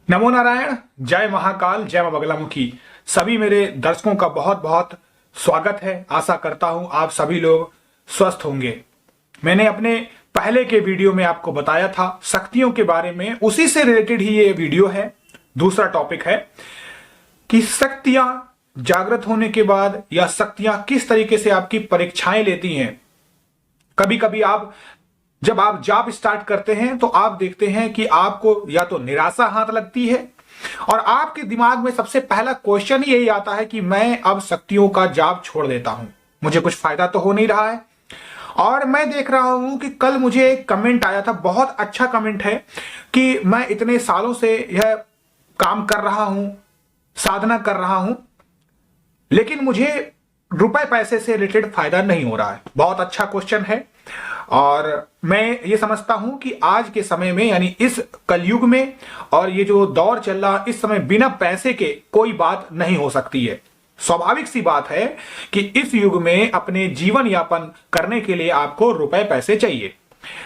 नमो नारायण, जय महाकाल, जय मां बगलामुखी। सभी मेरे दर्शकों का बहुत बहुत स्वागत है। आशा करता हूं आप सभी लोग स्वस्थ होंगे। मैंने अपने पहले के वीडियो में आपको बताया था शक्तियों के बारे में, उसी से रिलेटेड ही ये वीडियो है। दूसरा टॉपिक है कि शक्तियां जागृत होने के बाद या शक्तियां किस तरीके से आपकी परीक्षाएं लेती हैं। कभी कभी जब आप जॉब स्टार्ट करते हैं तो आप देखते हैं कि आपको या तो निराशा हाथ लगती है और आपके दिमाग में सबसे पहला क्वेश्चन ही यही आता है कि मैं अब शक्तियों का जॉब छोड़ देता हूं, मुझे कुछ फायदा तो हो नहीं रहा है। और मैं देख रहा हूं कि कल मुझे एक कमेंट आया था, बहुत अच्छा कमेंट है कि मैं इतने सालों से यह काम कर रहा हूं, साधना कर रहा हूं, लेकिन मुझे रुपए पैसे से रिलेटेड फायदा नहीं हो रहा है। बहुत अच्छा क्वेश्चन है और मैं ये समझता हूं कि आज के समय में यानी इस कलयुग में और ये जो दौर चल रहा इस समय बिना पैसे के कोई बात नहीं हो सकती है। स्वाभाविक सी बात है कि इस युग में अपने जीवन यापन करने के लिए आपको रुपए पैसे चाहिए,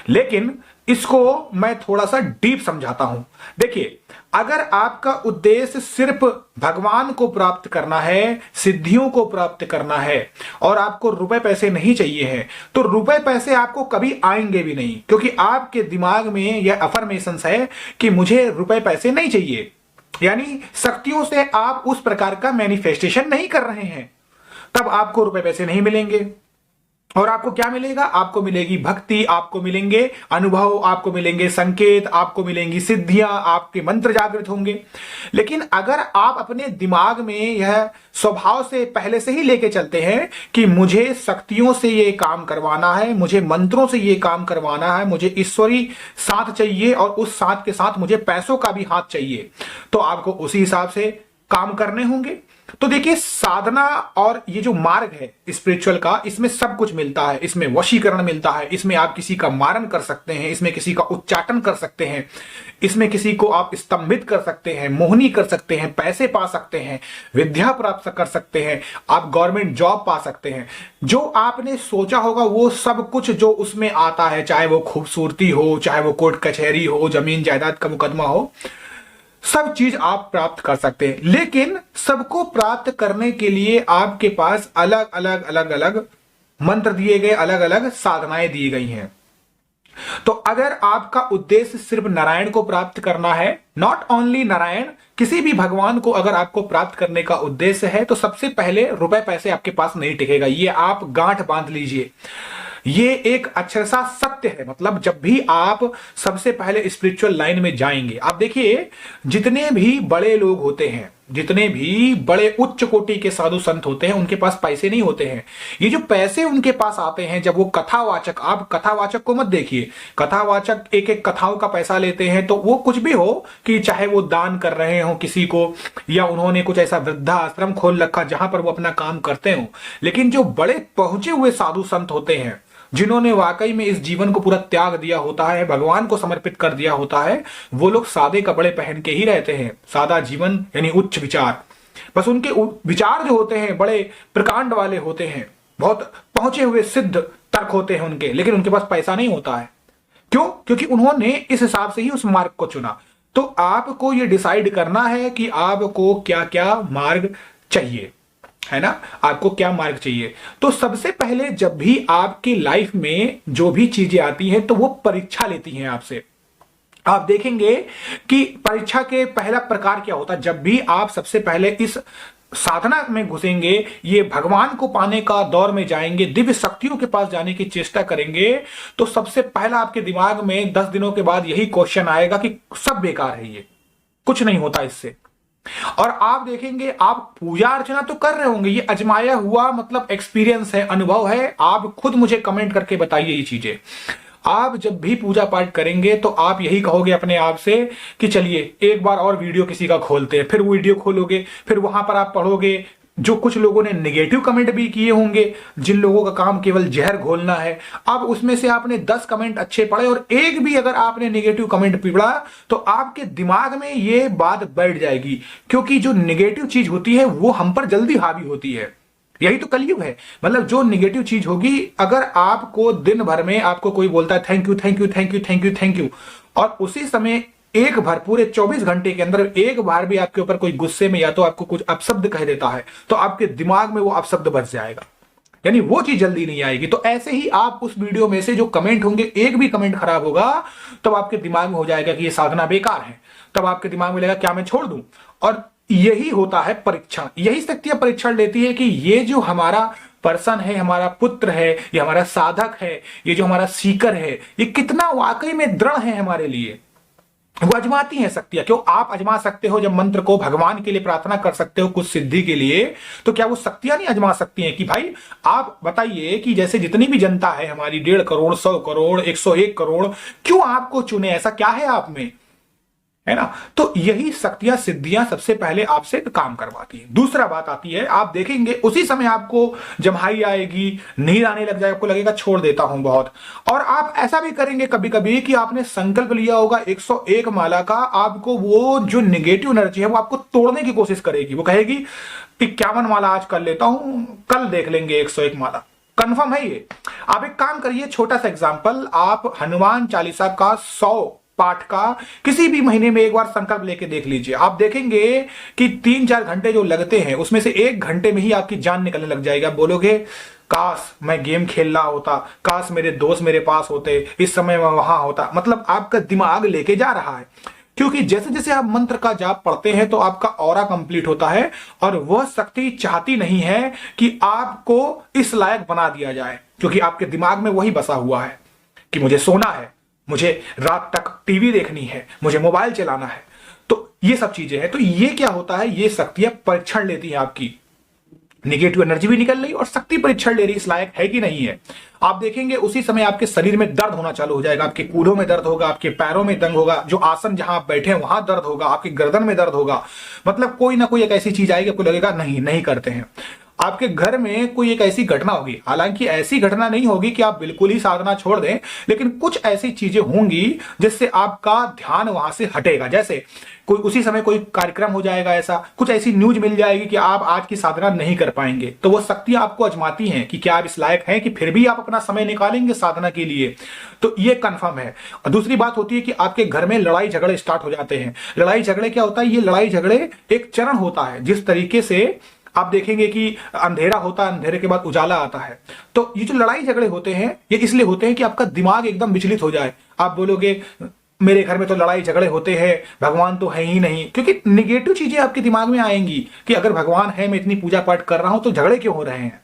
लेकिन इसको मैं थोड़ा सा डीप समझाता हूं। देखिए, अगर आपका उद्देश्य सिर्फ भगवान को प्राप्त करना है, सिद्धियों को प्राप्त करना है और आपको रुपए पैसे नहीं चाहिए हैं, तो रुपए पैसे आपको कभी आएंगे भी नहीं, क्योंकि आपके दिमाग में यह अफर्मेशंस है कि मुझे रुपए पैसे नहीं चाहिए। यानी शक्तियों से आप उस प्रकार का मैनिफेस्टेशन नहीं कर रहे हैं, तब आपको रुपए पैसे नहीं मिलेंगे। और आपको क्या मिलेगा? आपको मिलेगी भक्ति, आपको मिलेंगे अनुभव, आपको मिलेंगे संकेत, आपको मिलेंगी सिद्धियां, आपके मंत्र जागृत होंगे। लेकिन अगर आप अपने दिमाग में यह स्वभाव से पहले से ही लेके चलते हैं कि मुझे शक्तियों से ये काम करवाना है, मुझे मंत्रों से ये काम करवाना है, मुझे ईश्वरी साथ चाहिए और उस साथ के साथ मुझे पैसों का भी हाथ चाहिए, तो आपको उसी हिसाब से काम करने होंगे। तो देखिए, साधना और ये जो मार्ग है स्पिरिचुअल का, इसमें सब कुछ मिलता है। इसमें वशीकरण मिलता है, इसमें आप किसी का मारण कर सकते हैं, इसमें किसी का उच्चाटन कर सकते हैं, इसमें किसी को आप स्तंभित कर सकते हैं, मोहनी कर सकते हैं, पैसे पा सकते हैं, विद्या प्राप्त कर सकते हैं, आप गवर्नमेंट जॉब पा सकते हैं। जो आपने सोचा होगा वो सब कुछ जो उसमें आता है, चाहे वो खूबसूरती हो, चाहे वो कोर्ट कचहरी हो, जमीन जायदाद का मुकदमा हो, सब चीज आप प्राप्त कर सकते हैं। लेकिन सबको प्राप्त करने के लिए आपके पास अलग अलग अलग अलग मंत्र दिए गए, अलग अलग साधनाएं दी गई हैं। तो अगर आपका उद्देश्य सिर्फ नारायण को प्राप्त करना है, नॉट ओनली नारायण, किसी भी भगवान को अगर आपको प्राप्त करने का उद्देश्य है, तो सबसे पहले रुपए पैसे आपके पास नहीं टिकेगा। ये आप गांठ बांध लीजिए, ये एक अक्षरशः सत्य है। मतलब जब भी आप सबसे पहले स्पिरिचुअल लाइन में जाएंगे, आप देखिए जितने भी बड़े लोग होते हैं, जितने भी बड़े उच्च कोटि के साधु संत होते हैं, उनके पास पैसे नहीं होते हैं। ये जो पैसे उनके पास आते हैं, जब वो कथावाचक, आप कथावाचक को मत देखिए, कथावाचक एक एक कथाओं का पैसा लेते हैं, तो वो कुछ भी हो कि चाहे वो दान कर रहे हो किसी को, या उन्होंने कुछ ऐसा वृद्धा आश्रम खोल रखा जहां पर वो अपना काम करते हो। लेकिन जो बड़े पहुंचे हुए साधु संत होते हैं, जिन्होंने वाकई में इस जीवन को पूरा त्याग दिया होता है, भगवान को समर्पित कर दिया होता है, वो लोग सादे कपड़े पहन के ही रहते हैं। सादा जीवन यानी उच्च विचार, बस उनके विचार जो होते हैं बड़े प्रकांड वाले होते हैं, बहुत पहुंचे हुए सिद्ध तर्क होते हैं उनके, लेकिन उनके पास पैसा नहीं होता है। क्यों? क्योंकि उन्होंने इस हिसाब से ही उस मार्ग को चुना। तो आपको ये डिसाइड करना है कि आपको क्या क्या मार्ग चाहिए, है ना, आपको क्या मार्ग चाहिए। तो सबसे पहले जब भी आपकी लाइफ में जो भी चीजें आती हैं, तो वो परीक्षा लेती हैं आपसे। आप देखेंगे कि परीक्षा के पहला प्रकार क्या होता है। जब भी आप सबसे पहले इस साधना में घुसेंगे, ये भगवान को पाने का दौर में जाएंगे, दिव्य शक्तियों के पास जाने की चेष्टा करेंगे, तो सबसे पहला आपके दिमाग में 10 दिनों के बाद यही क्वेश्चन आएगा कि सब बेकार है, ये कुछ नहीं होता इससे। और आप देखेंगे, आप पूजा अर्चना तो कर रहे होंगे, ये अजमाया हुआ मतलब एक्सपीरियंस है, अनुभव है। आप खुद मुझे कमेंट करके बताइए ये चीजें। आप जब भी पूजा पाठ करेंगे तो आप यही कहोगे अपने आप से कि चलिए एक बार और वीडियो किसी का खोलते हैं। फिर वो वीडियो खोलोगे, फिर वहां पर आप पढ़ोगे जो कुछ लोगों ने नेगेटिव कमेंट भी किए होंगे, जिन लोगों का काम केवल जहर घोलना है। अब उसमें से आपने 10 कमेंट अच्छे पढ़े और एक भी अगर आपने नेगेटिव कमेंट पढ़ा, तो आपके दिमाग में ये बात बैठ जाएगी, क्योंकि जो नेगेटिव चीज होती है वो हम पर जल्दी हावी होती है। यही तो कलयुग है। मतलब जो निगेटिव चीज होगी, अगर आपको दिन भर में आपको कोई बोलता है thank you thank you thank you thank you thank you, और उसी समय एक बार पूरे 24 घंटे के अंदर एक बार भी आपके ऊपर कोई गुस्से में या तो आपको कुछ अपशब्द कह देता है तो आपके दिमाग में वो अपशब्द बस जाएगा, यानी वो चीज जल्दी नहीं आएगी। तो ऐसे ही आप उस वीडियो में से जो कमेंट होंगे, एक भी कमेंट खराब होगा तब आपके दिमाग में हो जाएगा कि ये साधना बेकार है, तब आपके दिमाग में लगेगा क्या मैं छोड़ दूं। और यही होता है परीक्षण, यही शक्तियां परीक्षण लेती है कि ये जो हमारा पर्सन है, हमारा पुत्र है, ये हमारा साधक है, ये जो हमारा सीकर है, ये कितना वाकई में दृढ़ है हमारे लिए। वो अजमाती हैं शक्तियां। क्यों आप अजमा सकते हो जब मंत्र को भगवान के लिए प्रार्थना कर सकते हो कुछ सिद्धि के लिए, तो क्या वो शक्तियां नहीं अजमा सकती हैं? कि भाई आप बताइए कि जैसे जितनी भी जनता है हमारी 1.5 करोड़, 100 करोड़, 101 करोड़, क्यों आपको चुने? ऐसा क्या है आप में, है ना? तो यही शक्तियां, सिद्धियां सबसे पहले आपसे काम करवाती है। दूसरा बात आती है, आप देखेंगे उसी समय आपको जम्हाई आएगी, नींद आने लग जाएगा, आपको लगेगा छोड़ देता हूं बहुत। और आप ऐसा भी करेंगे कभी कभी कि आपने संकल्प लिया होगा 101 माला का, आपको वो जो नेगेटिव एनर्जी है वो आपको तोड़ने की कोशिश करेगी। वो कहेगी 51 माला आज कर लेता हूं, कल देख लेंगे 101 माला। कंफर्म है ये। आप एक काम करिए, छोटा सा एग्जांपल, आप हनुमान चालीसा का 100 पाठ का किसी भी महीने में एक बार संकल्प लेके देख लीजिए। आप देखेंगे कि 3-4 घंटे जो लगते हैं उसमें से 1 घंटे में ही आपकी जान निकलने लग जाएगी। आप बोलोगे काश मैं गेम खेल रहा होता, काश मेरे दोस्त मेरे पास होते, इस समय मैं वहां होता। मतलब आपका दिमाग लेके जा रहा है, क्योंकि जैसे जैसे आप मंत्र का जाप पढ़ते हैं तो आपका ऑरा कंप्लीट होता है और वह शक्ति चाहती नहीं है कि आपको इस लायक बना दिया जाए, क्योंकि आपके दिमाग में वही बसा हुआ है कि मुझे सोना है, मुझे रात तक टीवी देखनी है, मुझे मोबाइल चलाना है। तो ये सब चीजें हैं। तो ये क्या होता है, ये शक्तियां परीक्षण लेती हैं, आपकी निगेटिव एनर्जी भी निकल रही और शक्ति परीक्षण ले रही, इस लायक है कि नहीं है। आप देखेंगे उसी समय आपके शरीर में दर्द होना चालू हो जाएगा, आपके कूल्हों में दर्द होगा, आपके पैरों में दंग होगा, जो आसन जहां आप बैठे हैं वहां दर्द होगा, आपकी गर्दन में दर्द होगा। मतलब कोई ना कोई एक ऐसी चीज आएगी, आपको लगेगा नहीं करते हैं। आपके घर में कोई एक ऐसी घटना होगी, हालांकि ऐसी घटना नहीं होगी कि आप बिल्कुल ही साधना छोड़ दें, लेकिन कुछ ऐसी चीजें होंगी जिससे आपका ध्यान वहां से हटेगा। जैसे कोई उसी समय कोई कार्यक्रम हो जाएगा, ऐसा कुछ ऐसी न्यूज मिल जाएगी कि आप आज की साधना नहीं कर पाएंगे। तो वो शक्तियां आपको अजमाती हैं कि क्या आप इस लायक हैं कि फिर भी आप अपना समय निकालेंगे साधना के लिए। तो ये कंफर्म है। और दूसरी बात होती है कि आपके घर में लड़ाई झगड़े स्टार्ट हो जाते हैं। लड़ाई झगड़े क्या होता है, ये लड़ाई झगड़े एक चरण होता है। जिस तरीके से आप देखेंगे कि अंधेरा होता है, अंधेरे के बाद उजाला आता है। तो ये जो लड़ाई झगड़े होते हैं ये इसलिए होते हैं कि आपका दिमाग एकदम विचलित हो जाए। आप बोलोगे मेरे घर में तो लड़ाई झगड़े होते हैं, भगवान तो है ही नहीं, क्योंकि निगेटिव चीजें आपके दिमाग में आएंगी कि अगर भगवान है, मैं इतनी पूजा पाठ कर रहा हूं, तो झगड़े क्यों हो रहे हैं।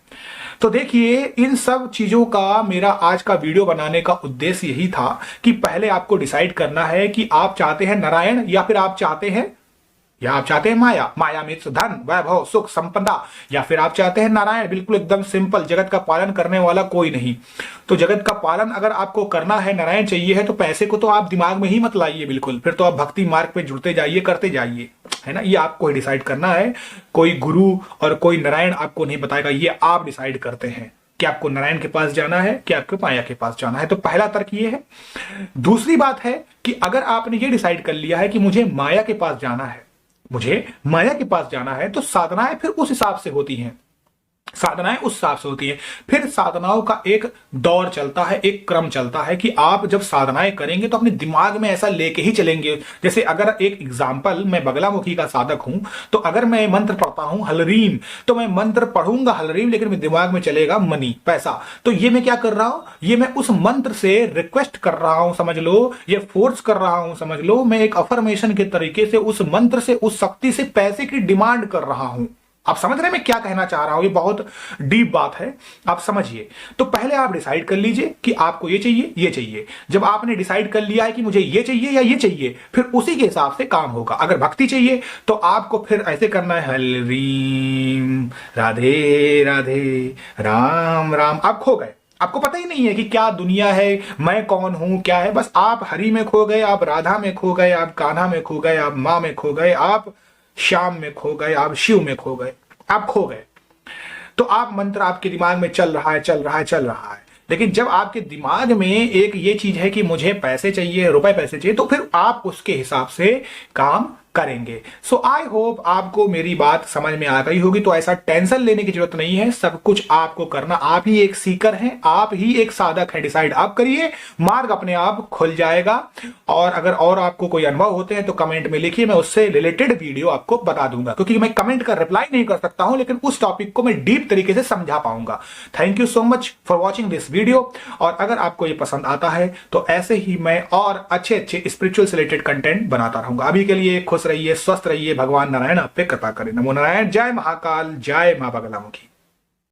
तो देखिए, इन सब चीजों का मेरा आज का वीडियो बनाने का उद्देश्य यही था कि पहले आपको डिसाइड करना है कि आप चाहते हैं नारायण या फिर आप चाहते हैं माया। माया में धन, वैभव, सुख, संपदा, या फिर आप चाहते हैं नारायण, बिल्कुल एकदम सिंपल, जगत का पालन करने वाला कोई नहीं। तो जगत का पालन अगर आपको करना है, नारायण चाहिए है, तो पैसे को तो आप दिमाग में ही मत लाइए बिल्कुल। फिर तो आप भक्ति मार्ग पे जुड़ते जाइए, करते जाइए, है ना। ये आपको ही डिसाइड करना है। कोई गुरु और कोई नारायण आपको नहीं बताएगा, ये आप डिसाइड करते हैं कि आपको नारायण के पास जाना है कि आपको माया के पास जाना है। तो पहला तर्क ये है। दूसरी बात है कि अगर आपने ये डिसाइड कर लिया है कि मुझे माया के पास जाना है, मुझे माया के पास जाना है, तो साधनाएं फिर उस हिसाब से होती हैं। साधनाएं उस हिसाब से होती है। फिर साधनाओं का एक दौर चलता है, एक क्रम चलता है कि आप जब साधनाएं करेंगे तो अपने दिमाग में ऐसा लेके ही चलेंगे। जैसे अगर एक एग्जांपल, मैं बगलामुखी का साधक हूं, तो अगर मैं मंत्र पढ़ता हूं हलरीम, तो मैं मंत्र पढ़ूंगा हलरीम, लेकिन मेरे दिमाग में चलेगा मनी, पैसा। तो ये मैं क्या कर रहा हूं, ये मैं उस मंत्र से रिक्वेस्ट कर रहा हूं, समझ लो, ये फोर्स कर रहा हूं, समझ लो, मैं एक अफर्मेशन के तरीके से उस मंत्र से, उस शक्ति से पैसे की डिमांड कर रहा हूं। आप समझ रहे हैं मैं क्या कहना चाह रहा हूं, ये बहुत डीप बात है, आप समझिए। तो पहले आप डिसाइड कर लीजिए कि आपको ये चाहिए, ये चाहिए। जब आपने डिसाइड कर लिया है कि मुझे ये चाहिए या ये चाहिए, फिर उसी के हिसाब से काम होगा। अगर भक्ति चाहिए तो आपको फिर ऐसे करना है, हलरीम राधे राधे राम राम। आप खो गए, आपको पता ही नहीं है कि क्या दुनिया है, मैं कौन हूं, क्या है। बस आप हरि में खो गए, आप राधा में खो गए, आप कान्हा में खो गए, आप माँ में खो गए, आप श्याम में खो गए, आप शिव में खो गए, आप खो गए। तो आप मंत्र आपके दिमाग में चल रहा है, चल रहा है, चल रहा है। लेकिन जब आपके दिमाग में एक ये चीज है कि मुझे पैसे चाहिए, रुपए पैसे चाहिए, तो फिर आप उसके हिसाब से काम करेंगे। सो आई होप आपको मेरी बात समझ में आ गई होगी। तो ऐसा टेंशन लेने की जरूरत नहीं है, सब कुछ आपको करना, आप ही एक सीकर हैं, आप ही एक साधक हैं, डिसाइड आप करिए, मार्ग अपने आप खुल जाएगा। और अगर और आपको कोई अनुभव होते हैं तो कमेंट में लिखिए, मैं उससे रिलेटेड वीडियो आपको बता दूंगा, क्योंकि मैं कमेंट का रिप्लाई नहीं कर सकता हूं, लेकिन उस टॉपिक को मैं डीप तरीके से समझा पाऊंगा। Thank you so much for watching this video. और अगर आपको ये पसंद आता है तो ऐसे ही मैं और अच्छे अच्छे स्पिरिचुअल से रिलेटेड कंटेंट बनाता रहूंगा। अभी के लिए खुश रहिए, स्वस्थ रहिए, भगवान नारायण आप पे कृपा करें। नमो नारायण, जय महाकाल, जय मां बगलामुखी।